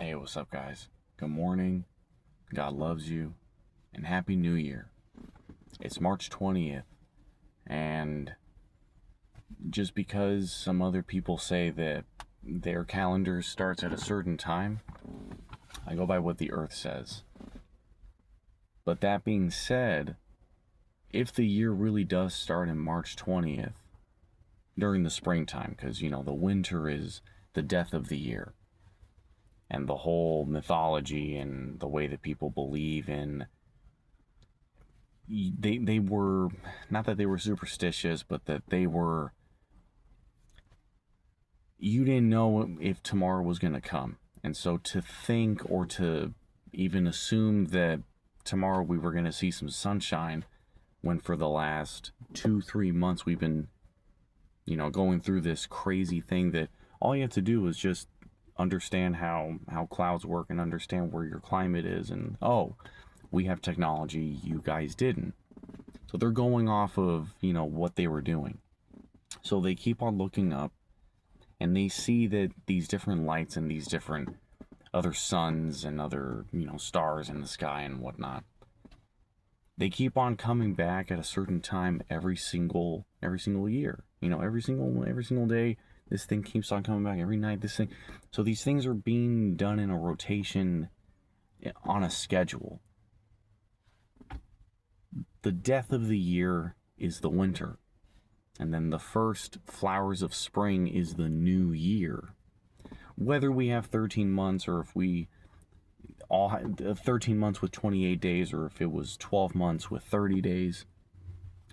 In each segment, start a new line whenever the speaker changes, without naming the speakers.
Hey, what's up, guys? Good morning. God loves you. And Happy New Year. It's March 20th. And just because some other people say that their calendar starts at a certain time, I go by what the Earth says. But that being said, if the year really does start in March 20th, during the springtime, because, the winter is the death of the year, and the whole mythology and the way that people believe in, they were, not that they were superstitious, but that they were, you didn't know if tomorrow was going to come. And so to think or to even assume that tomorrow we were going to see some sunshine, when for the last 2-3 months we've been going through this crazy thing that all you have to do is just understand how clouds work and understand where your climate is, and we have technology you guys didn't. So they're going off of what they were doing. So they keep on looking up and they see that these different lights and these different other suns and other stars in the sky and whatnot, they keep on coming back at a certain time every single year. Every single day, this thing keeps on coming back. Every night, this thing. So these things are being done in a rotation, on a schedule. The death of the year is the winter, and then the first flowers of spring is the new year. Whether we have 13 months, or if we all had 13 months with 28 days, or if it was 12 months with 30 days,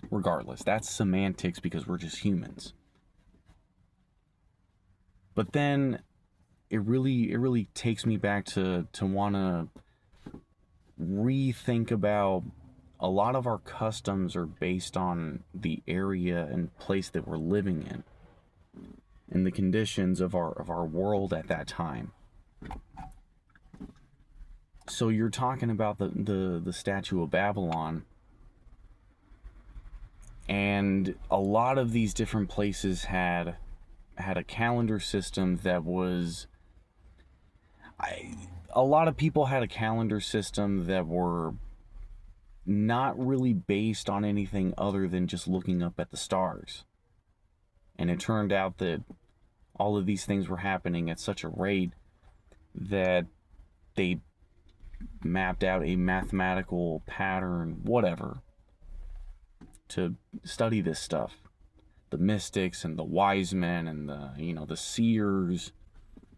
regardless, that's semantics because we're just humans. But then it really takes me back to want to rethink about a lot of our customs are based on the area and place that we're living in and the conditions of our world at that time. So you're talking about the Statue of Babylon, and a lot of these different places had a calendar system that was, a lot of people had a calendar system that were not really based on anything other than just looking up at the stars. And it turned out that all of these things were happening at such a rate that they mapped out a mathematical pattern, whatever, to study this stuff. The mystics and the wise men and the seers,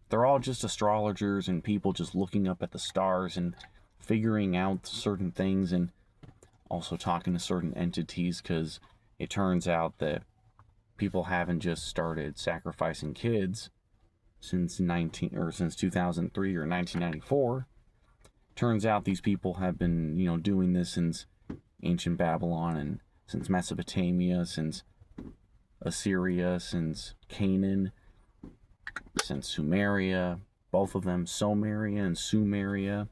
they're all just astrologers and people just looking up at the stars and figuring out certain things, and also talking to certain entities, because it turns out that people haven't just started sacrificing kids since 2003 or 1994. Turns out these people have been doing this since ancient Babylon, and since Mesopotamia, since Assyria, since Canaan, since Sumeria, both of them, Someria and Sumeria.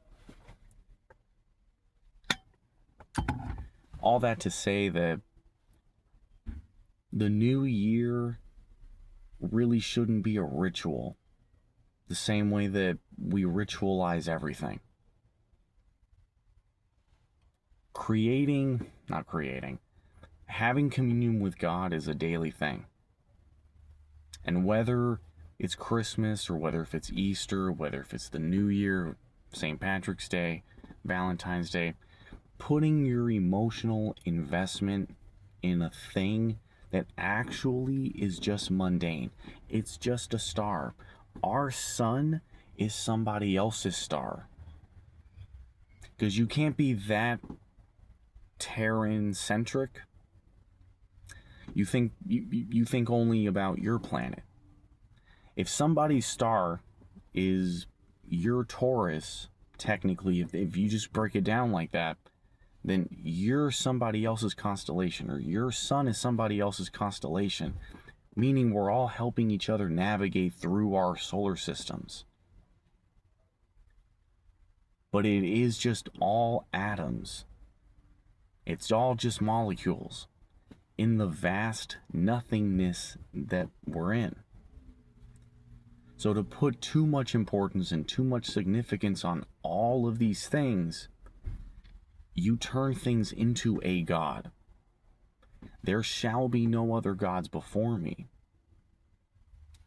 All that to say that the new year really shouldn't be a ritual, the same way that we ritualize everything. Having communion with God is a daily thing. And whether it's Christmas, or whether if it's Easter, whether if it's the New Year, St. Patrick's Day, Valentine's Day, putting your emotional investment in a thing that actually is just mundane. It's just a star. Our sun is somebody else's star. Because you can't be that Terran-centric. You think only about your planet. If somebody's star is your Taurus, technically, if you just break it down like that, then you're somebody else's constellation, or your sun is somebody else's constellation, meaning we're all helping each other navigate through our solar systems. But it is just all atoms. It's all just molecules in the vast nothingness that we're in. So to put too much importance and too much significance on all of these things, you turn things into a god. There shall be no other gods before me.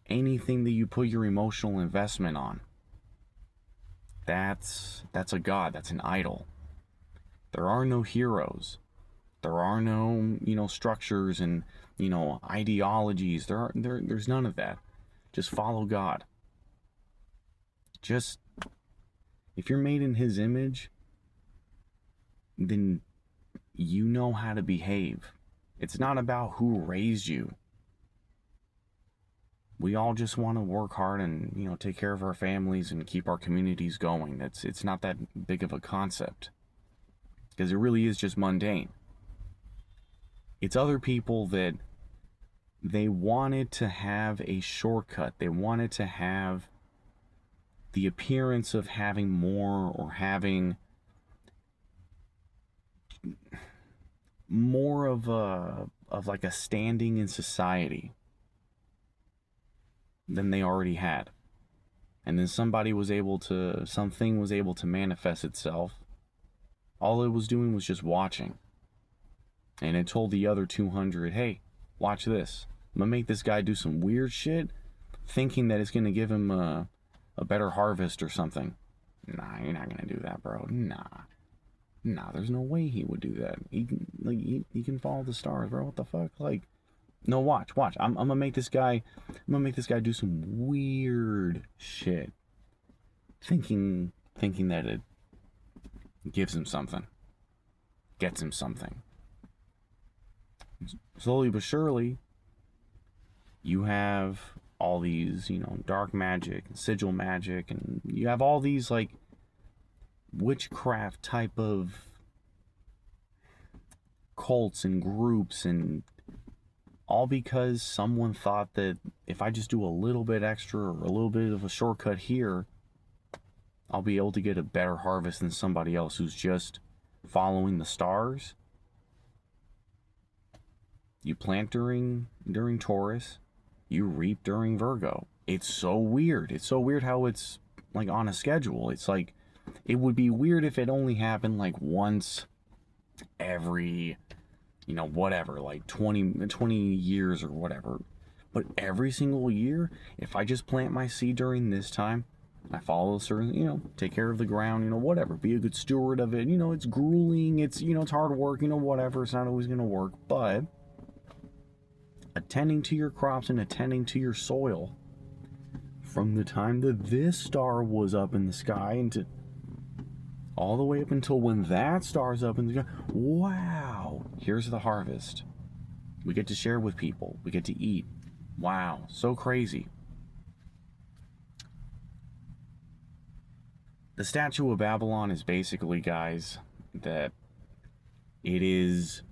Anything that you put your emotional investment on, that's a god, that's an idol. There are no heroes. There are no, structures and, ideologies. There's none of that. Just follow God. Just, if you're made in His image, then you know how to behave. It's not about who raised you. We all just want to work hard and, take care of our families and keep our communities going. It's not that big of a concept. Because it really is just mundane. It's other people that they wanted to have a shortcut. They wanted to have the appearance of having more or having more of like a standing in society than they already had. And then something was able to manifest itself. All it was doing was just watching. And it told the other 200, hey, watch this. I'm going to make this guy do some weird shit, thinking that it's going to give him a better harvest or something. Nah, you're not going to do that, bro. Nah, there's no way he would do that. He can follow the stars, bro. What the fuck? No, watch. I'm going to make this guy do some weird shit, thinking that it gives him something, gets him something. Slowly but surely, you have all these, dark magic and sigil magic, and you have all these, witchcraft type of cults and groups, and all because someone thought that if I just do a little bit extra or a little bit of a shortcut here, I'll be able to get a better harvest than somebody else who's just following the stars. You plant during Taurus, you reap during Virgo. It's so weird. It's so weird how it's on a schedule. It's it would be weird if it only happened once every, whatever, 20 years or whatever. But every single year, if I just plant my seed during this time, I follow a certain, take care of the ground, whatever. Be a good steward of it. It's grueling. It's, it's hard work, whatever. It's not always going to work. But attending to your crops and attending to your soil from the time that this star was up in the sky and all the way up until when that star's up in the sky. Wow, here's the harvest. We get to share with people. We get to eat. Wow, so crazy. The Statue of Babylon is basically, guys, that it is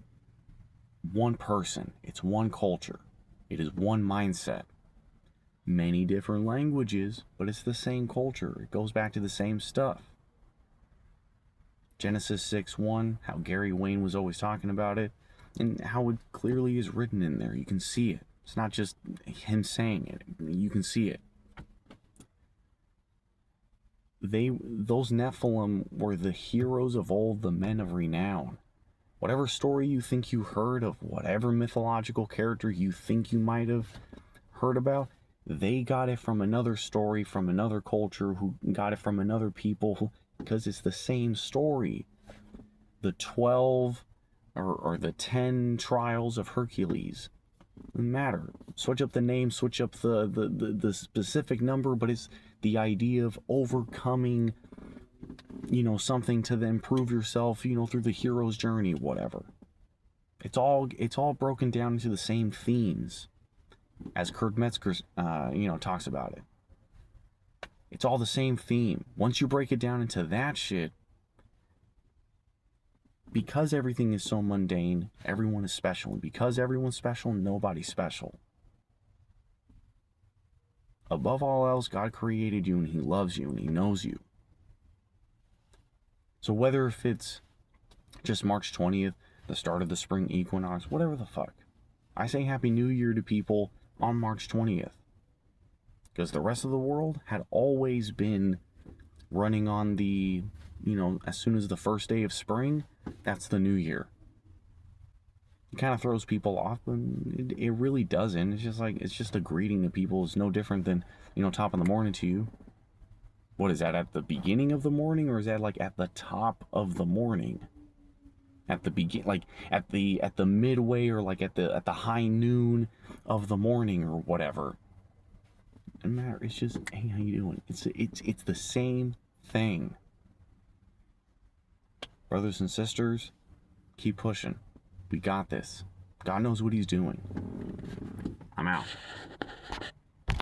one person. It's one culture. It is one mindset. Many different languages, but it's the same culture. It goes back to the same stuff. Genesis 6:1, how Gary Wayne was always talking about it, and how it clearly is written in there. You can see it. It's not just him saying it. You can see it. Those Nephilim were the heroes of old, the men of renown. Whatever story you think you heard of, whatever mythological character you think you might have heard about, they got it from another story, from another culture, who got it from another people, because it's the same story. The 12 or the 10 trials of Hercules. Doesn't matter. Switch up the name, switch up the specific number, but it's the idea of overcoming, something to then prove yourself, through the hero's journey, whatever. It's all broken down into the same themes as Kurt Metzger, talks about it. It's all the same theme. Once you break it down into that shit, because everything is so mundane, everyone is special. And because everyone's special, nobody's special. Above all else, God created you and He loves you and He knows you. So whether if it's just March 20th, the start of the spring equinox, whatever the fuck, I say Happy New Year to people on March 20th. Because the rest of the world had always been running on the, as soon as the first day of spring, that's the new year. It kind of throws people off, but it really doesn't. It's just like, it's just a greeting to people. It's no different than, top of the morning to you. What is that, at the beginning of the morning, or is that like at the top of the morning? At the begin, like at the midway, or like at the high noon of the morning, or whatever. It doesn't matter. It's just, hey, how you doing? It's the same thing. Brothers and sisters, keep pushing. We got this. God knows what he's doing. I'm out.